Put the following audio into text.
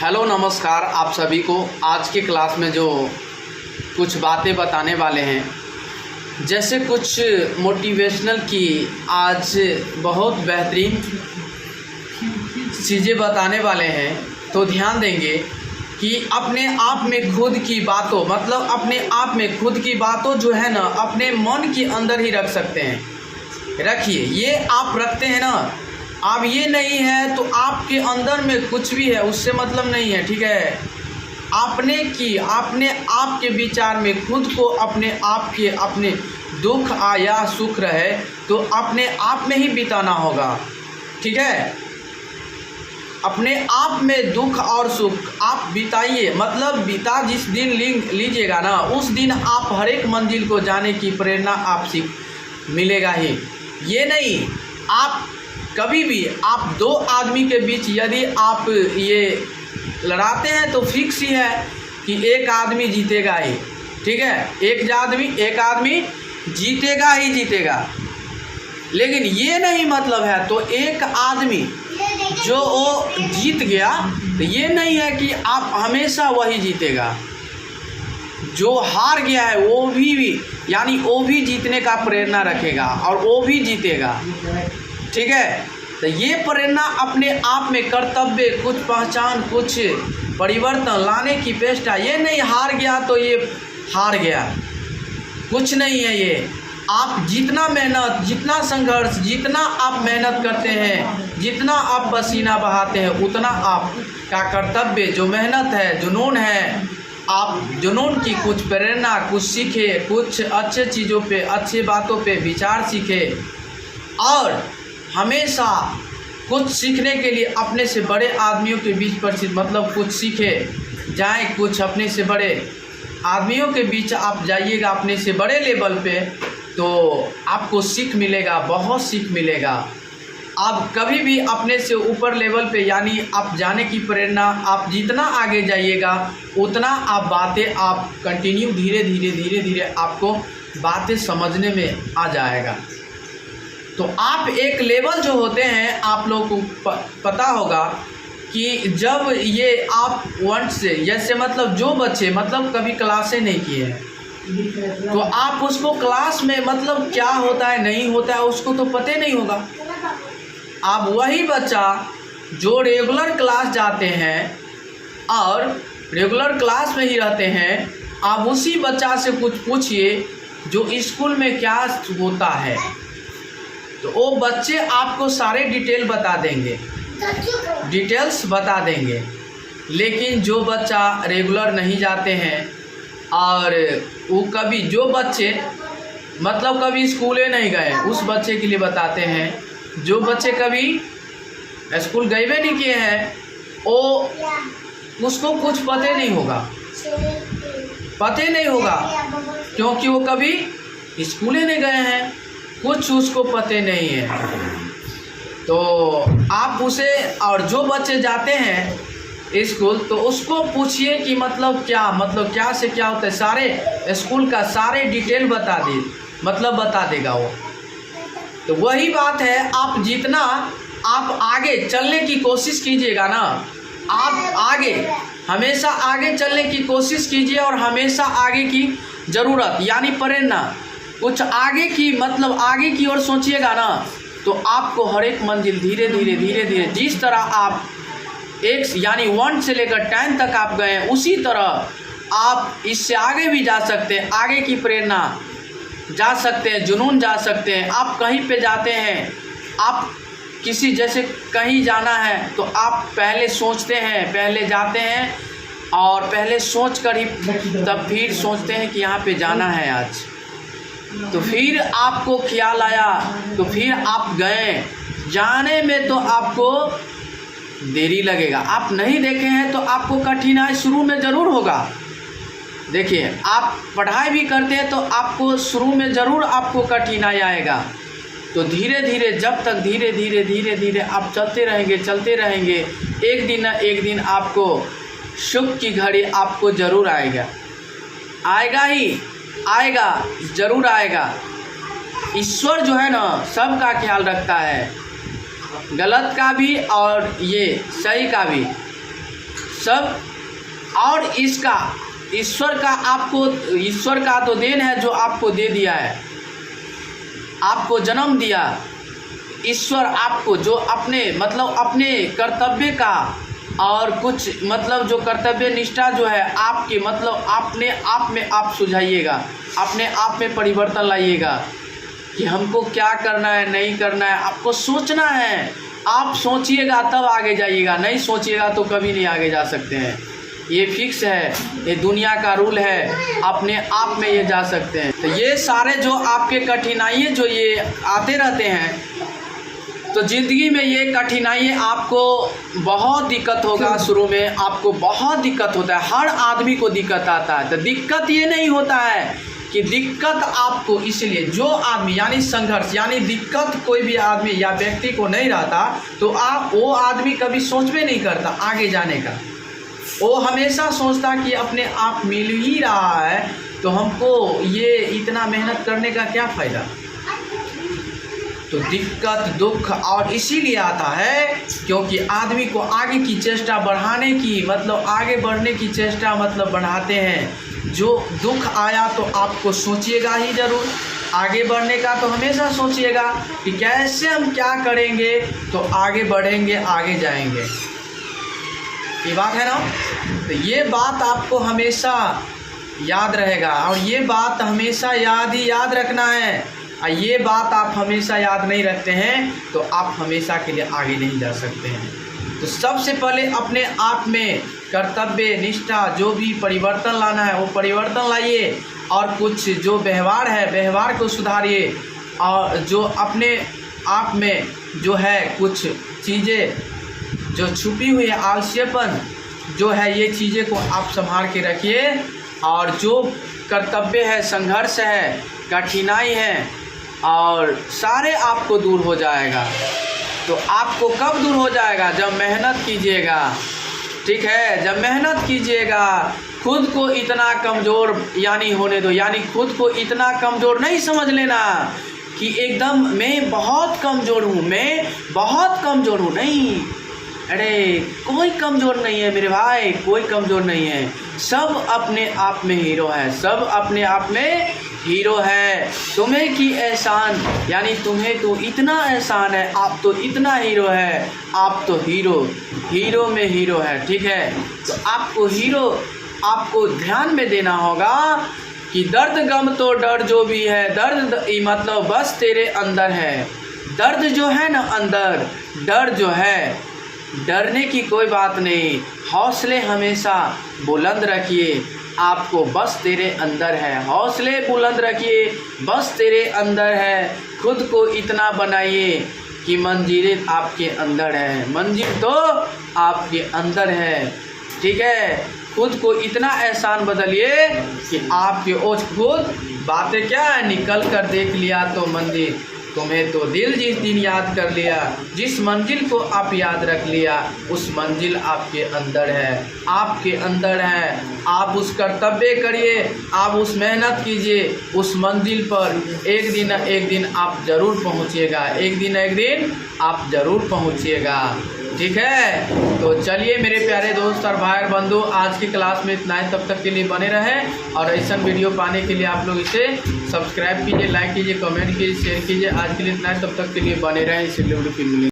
Hello नमस्कार आप सभी को। आज के क्लास में जो कुछ बातें बताने वाले हैं, जैसे कुछ मोटिवेशनल की आज बहुत बेहतरीन चीज़ें बताने वाले हैं, तो ध्यान देंगे कि अपने आप में खुद की बातों अपने आप में खुद की बातों जो है ना अपने मन के अंदर ही रख सकते हैं। रखिए, ये आप रखते हैं ना, अब ये नहीं है तो आपके अंदर में कुछ भी है उससे मतलब नहीं है, ठीक है। आपने आप के विचार में खुद को अपने दुख या सुख रहे तो अपने आप में ही बिताना होगा, ठीक है। अपने आप में दुख और सुख आप बिताइए, बिता जिस दिन लीजिएगा ना, उस दिन आप हर एक मंजिल को जाने की प्रेरणा आपसे मिलेगा ही। ये नहीं, आप कभी भी आप दो आदमी के बीच यदि आप ये लड़ाते हैं तो फिक्स ही है कि एक आदमी जीतेगा ही, ठीक है। एक आदमी जीतेगा ही जीतेगा। लेकिन ये नहीं मतलब है तो एक आदमी जो वो जीत गया तो ये नहीं है कि आप हमेशा वही जीतेगा। जो हार गया है वो भी जीतने का प्रेरणा रखेगा और वो भी जीतेगा, ठीक है। तो ये प्रेरणा अपने आप में कर्तव्य, कुछ पहचान, कुछ परिवर्तन लाने की चेष्टा। ये नहीं हार गया तो ये हार गया, कुछ नहीं है ये। आप जितना मेहनत, जितना संघर्ष, जितना आप मेहनत करते हैं, जितना आप पसीना बहाते हैं, उतना आपका कर्तव्य जो मेहनत है, जुनून है, आप जुनून की कुछ प्रेरणा, कुछ सीखे, कुछ अच्छे चीज़ों पे, अच्छी बातों पे विचार सीखे और हमेशा कुछ सीखने के लिए अपने से बड़े आदमियों के बीच कुछ सीखे जाएं। कुछ अपने से बड़े आदमियों के बीच आप जाइएगा, अपने से बड़े लेवल पे, तो आपको सीख मिलेगा, बहुत सीख मिलेगा। आप कभी भी अपने से ऊपर लेवल पे यानी आप जाने की प्रेरणा, आप जितना आगे जाइएगा उतना आप बातें आप कंटिन्यू धीरे धीरे आपको बातें समझने में आ जाएगा। तो आप एक लेवल जो होते हैं, आप लोगों को पता होगा कि जब ये आप वन से जैसे जो बच्चे कभी क्लासें नहीं किए हैं तो आप उसको क्लास में क्या होता है नहीं होता है उसको तो पता नहीं होगा। आप वही बच्चा जो रेगुलर क्लास जाते हैं और रेगुलर क्लास में ही रहते हैं, आप उसी बच्चा से कुछ पूछिए जो स्कूल में क्या होता है, तो वो बच्चे आपको सारे डिटेल्स बता देंगे। लेकिन जो बच्चा रेगुलर नहीं जाते हैं और वो कभी जो बच्चे कभी स्कूले नहीं गए, उस बच्चे के लिए बताते हैं। जो बच्चे कभी स्कूल गए भी नहीं किए हैं उसको कुछ पता नहीं होगा क्योंकि वो कभी स्कूले नहीं गए हैं, कुछ उसको पता नहीं है। तो आप उसे, और जो बच्चे जाते हैं स्कूल तो उसको पूछिए कि क्या से क्या होता है, सारे स्कूल का सारे डिटेल बता देगा वो। तो वही बात है, आप जितना आप आगे चलने की कोशिश कीजिएगा ना, आप हमेशा आगे चलने की कोशिश कीजिए और हमेशा आगे की ज़रूरत यानी प्रेरणा कुछ आगे की आगे की ओर सोचिएगा ना, तो आपको हर एक मंजिल धीरे धीरे जिस तरह आप 1 से लेकर 10 तक आप गए, उसी तरह आप इससे आगे भी जा सकते हैं। आगे की प्रेरणा जा सकते हैं, जुनून जा सकते हैं। आप कहीं पे जाते हैं, आप किसी जैसे कहीं जाना है तो आप पहले सोचते हैं, पहले जाते हैं और पहले सोच कर ही तब फिर सोचते हैं कि यहाँ पे जाना है आज, तो फिर आपको ख्याल आया तो फिर आप गए। जाने में तो आपको देरी लगेगा, आप नहीं देखे हैं तो आपको कठिनाई शुरू में ज़रूर होगा। देखिए, आप पढ़ाई भी करते हैं तो आपको शुरू में ज़रूर आपको कठिनाई आएगा। तो धीरे धीरे जब तक धीरे आप चलते रहेंगे, एक दिन न एक दिन आपको सुख की घड़ी आपको ज़रूर आएगा, ज़रूर आएगा। ईश्वर जो है ना सबका ख्याल रखता है, गलत का भी और ये सही का भी। सब। और इसका ईश्वर का तो देन है जो आपको दे दिया है, आपको जन्म दिया। ईश्वर आपको जो अपने कर्तव्य का और कुछ जो कर्तव्य निष्ठा जो है आपकी अपने आप में आप सुझाइएगा, अपने आप में परिवर्तन लाइएगा कि हमको क्या करना है नहीं करना है। आपको सोचना है, आप सोचिएगा तब आगे जाइएगा, नहीं सोचिएगा तो कभी नहीं आगे जा सकते हैं। ये फिक्स है, ये दुनिया का रूल है, अपने आप में ये जा सकते हैं। तो ये सारे जो आपके कठिनाइयाँ जो ये आते रहते हैं, तो ज़िंदगी में ये कठिनाइयाँ आपको बहुत दिक्कत होगा। शुरू में आपको बहुत दिक्कत होता है, हर आदमी को दिक्कत आता है। तो दिक्कत ये नहीं होता है कि दिक्कत आपको, इसलिए जो आदमी यानी संघर्ष यानी दिक्कत कोई भी आदमी या व्यक्ति को नहीं रहता तो वो आदमी कभी सोच भी नहीं करता आगे जाने का। वो हमेशा सोचता कि अपने आप मिल ही रहा है तो हमको ये इतना मेहनत करने का क्या फ़ायदा। तो दिक्कत दुख और इसीलिए आता है क्योंकि आदमी को आगे की चेष्टा बढ़ाने की आगे बढ़ने की चेष्टा बढ़ाते हैं। जो दुख आया तो आपको सोचिएगा ही ज़रूर, आगे बढ़ने का तो हमेशा सोचिएगा कि कैसे हम क्या करेंगे तो आगे बढ़ेंगे, आगे जाएंगे। ये बात है ना। तो ये बात आपको हमेशा याद रहेगा और ये बात हमेशा याद रखना है। और ये बात आप हमेशा याद नहीं रखते हैं तो आप हमेशा के लिए आगे नहीं जा सकते हैं। तो सबसे पहले अपने आप में कर्तव्य निष्ठा जो भी परिवर्तन लाना है वो परिवर्तन लाइए, और कुछ जो व्यवहार है व्यवहार को सुधारिए, और जो अपने आप में जो है कुछ चीज़ें जो छुपी हुई है आलस्यपन जो है ये चीज़ें को आप संभाल के रखिए। और जो कर्तव्य है, संघर्ष है, कठिनाई है और सारे आपको दूर हो जाएगा। तो आपको कब दूर हो जाएगा? जब मेहनत कीजिएगा, ठीक है। जब मेहनत कीजिएगा, खुद को इतना कमज़ोर होने दो, खुद को इतना कमज़ोर नहीं समझ लेना कि एकदम मैं बहुत कमज़ोर हूँ, मैं बहुत कमज़ोर हूँ। नहीं, अरे कोई कमज़ोर नहीं है मेरे भाई, कोई कमज़ोर नहीं है। सब अपने आप में हीरो है, सब अपने आप में हीरो है। तुम्हें की एहसान तुम्हें तो इतना एहसान है, आप तो इतना हीरो है, आप तो हीरो में हीरो है, ठीक है। तो आपको ध्यान में देना होगा कि दर्द गम तो डर जो भी है, दर्द बस तेरे अंदर है। दर्द जो है ना अंदर, डर जो है, डरने की कोई बात नहीं। हौसले हमेशा बुलंद रखिए, आपको बस तेरे अंदर है। हौसले बुलंद रखिए, बस तेरे अंदर है। खुद को इतना बनाइए कि मंजिल आपके अंदर है, मंजिल तो आपके अंदर है, ठीक है। खुद को इतना एहसान बदलिए कि आपके खुद बातें क्या है, निकल कर देख लिया तो मंजिल, तुम्हें तो दिल जिस दिन याद कर लिया, जिस मंजिल को आप याद रख लिया उस मंजिल आपके अंदर है, आपके अंदर है। आप उस कर्तव्य करिए, आप उस मेहनत कीजिए, उस मंजिल पर एक दिन आप ज़रूर पहुंचिएगा, एक दिन आप ज़रूर पहुंचिएगा, ठीक है। तो चलिए मेरे प्यारे दोस्त और भाई बंधु, आज की क्लास में इतना ही। तब तक के लिए बने रहें और ऐसा वीडियो पाने के लिए आप लोग इसे सब्सक्राइब कीजिए, लाइक कीजिए, कमेंट कीजिए, शेयर कीजिए। आज के लिए इतना ही, तब तक के लिए बने रहें। इसी वीडियो फिर मिलेंगे।